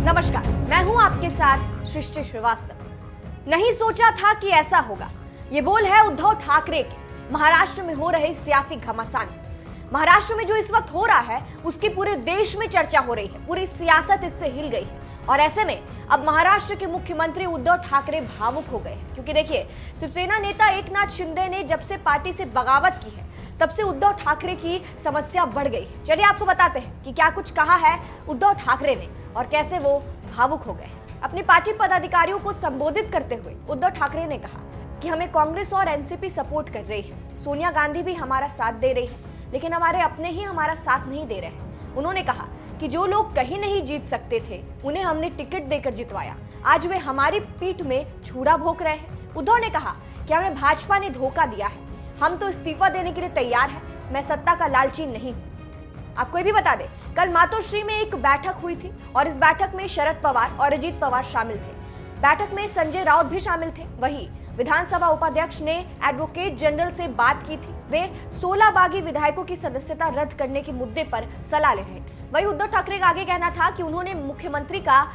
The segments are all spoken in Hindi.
नमस्कार, मैं हूं आपके साथ सृष्टि श्रीवास्तव। नहीं सोचा था कि ऐसा होगा, ये बोल है उद्धव ठाकरे के महाराष्ट्र में हो रहे सियासी घमासान। महाराष्ट्र में जो इस वक्त हो रहा है उसकी पूरे देश में चर्चा हो रही है, पूरी सियासत इससे हिल गई है। और ऐसे में अब महाराष्ट्र के मुख्यमंत्री उद्धव ठाकरे भावुक हो गए हैं, क्योंकि देखिए, शिवसेना नेता एकनाथ शिंदे ने जब से पार्टी से बगावत की है तब से उद्धव ठाकरे की समस्या बढ़ गई है। चलिए आपको बताते हैं कि क्या कुछ कहा है उद्धव ठाकरे ने और कैसे वो भावुक हो गए। अपनी पार्टी पदाधिकारियों को संबोधित करते हुए उद्धव ठाकरे ने कहा कि हमें कांग्रेस और एनसीपी सपोर्ट कर रही है, सोनिया गांधी भी हमारा साथ दे रही है, लेकिन हमारे अपने ही हमारा साथ नहीं दे रहे हैं। उन्होंने कहा कि जो लोग कहीं नहीं जीत सकते थे उन्हें हमने टिकट देकर जितवाया, आज वे हमारी पीठ में छुरा भोंक रहे हैं। उद्धव ने कहा कि हमें भाजपा ने धोखा दिया है, हम तो इस्तीफा देने के लिए तैयार हैं, मैं सत्ता का लालची नहीं हूं। आपको ये भी बता दें, कल मातोश्री में एक बैठक हुई थी और इस बैठक में शरद पवार और अजीत पवार शामिल थे। बैठक में संजय राउत भी शामिल थे। वहीं विधानसभा उपाध्यक्ष ने एडवोकेट जनरल से बात की थी। वे 16 बागी विधायकों की सदस्यता रद्द करने के मुद्दे पर सलाह ले रहे। वहीं उद्धव ठाकरे का आगे कहना था कि उन्होंने मुख्यमंत्री का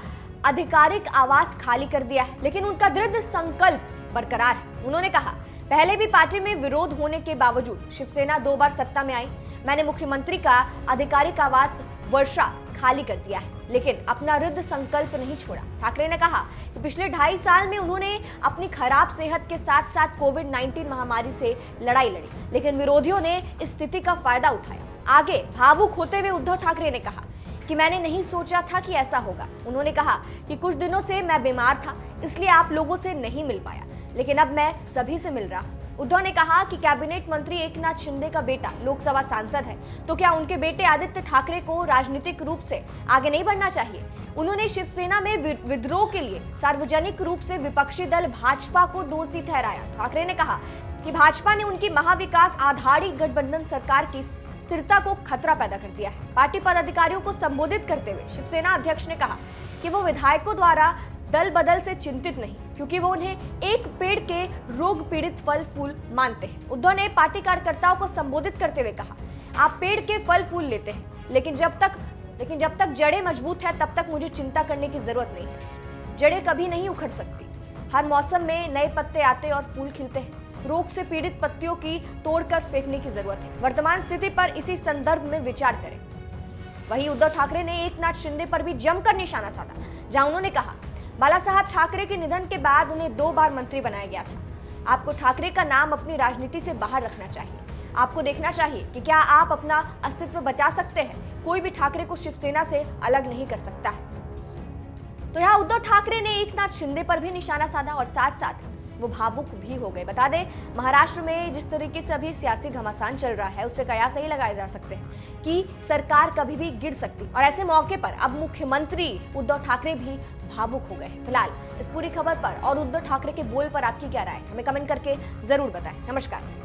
आधिकारिक आवास खाली कर दिया है, लेकिन उनका दृढ़ संकल्प बरकरार है। उन्होंने कहा, पहले भी पार्टी में विरोध होने के बावजूद शिवसेना 2 बार सत्ता में आई, मैंने मुख्यमंत्री का आधिकारिक आवास वर्षा खाली कर दिया है, लेकिन अपना दृढ़ संकल्प नहीं छोड़ा। ठाकरे ने कहा कि पिछले 2.5 साल में उन्होंने अपनी खराब सेहत के साथ साथ कोविड-19 महामारी से लड़ाई लड़ी, लेकिन विरोधियों ने इस स्थिति का फायदा उठाया। आगे भावुक होते हुए उद्धव ठाकरे ने कहा कि मैंने नहीं सोचा था कि ऐसा होगा। उन्होंने कहा कि कुछ दिनों से मैं बीमार था, इसलिए आप लोगों से नहीं मिल पाया, लेकिन अब मैं सभी से मिल रहा हूं। उद्धव ने कहा कि कैबिनेट मंत्री एकनाथ शिंदे का बेटा लोकसभा सांसद है, तो क्या उनके बेटे आदित्य ठाकरे को राजनीतिक रूप से आगे नहीं बढ़ना चाहिए। उन्होंने शिवसेना में विद्रोह के लिए सार्वजनिक रूप से विपक्षी दल भाजपा को दोषी ठहराया। ठाकरे ने कहा कि भाजपा ने उनकी महाविकास आधारित गठबंधन सरकार की स्थिरता को खतरा पैदा कर दिया है। पार्टी पदाधिकारियों को संबोधित करते हुए शिवसेना अध्यक्ष ने कहा कि वो विधायकों द्वारा दल बदल से चिंतित नहीं, क्योंकि वो उन्हें एक पेड़ के रोग पीड़ित फल फूल मानते हैं। उद्धव ने पार्टी कार्यकर्ताओं को संबोधित करते हुए कहा, आप पेड़ के फल फूल लेते हैं, लेकिन जब तक जड़ें मजबूत है तब तक मुझे चिंता करने की जरूरत नहीं है। जड़ें कभी नहीं उखड़ सकती, हर मौसम में नए पत्ते आते और फूल खिलते हैं। रोग से पीड़ित पत्तियों की तोड़कर फेंकने की जरूरत है। वर्तमान स्थिति पर इसी संदर्भ में विचार करें। वहीं उद्धव ठाकरे ने एकनाथ शिंदे पर भी जमकर निशाना साधा, जहां उन्होंने कहा, बाला साहब ठाकरे के निधन के बाद उन्हें 2 बार मंत्री बनाया गया था। आपको ठाकरे का नाम अपनी राजनीति से बाहर रखना चाहिए। आपको देखना चाहिए कि क्या आप अपना अस्तित्व बचा सकते हैं। कोई भी ठाकरे को शिवसेना से अलग नहीं कर सकता है। तो यहाँ उद्धव ठाकरे ने एकनाथ शिंदे पर भी निशाना साधा और साथ साथ वो भावुक भी हो गए। बता दें, महाराष्ट्र में जिस तरीके से अभी सियासी घमासान चल रहा है, उससे कयास यही लगाए जा सकते हैं कि सरकार कभी भी गिर सकती, और ऐसे मौके पर अब मुख्यमंत्री उद्धव ठाकरे भी भावुक हो गए। फिलहाल इस पूरी खबर पर और उद्धव ठाकरे के बोल पर आपकी क्या राय है, हमें कमेंट करके जरूर बताएं। नमस्कार।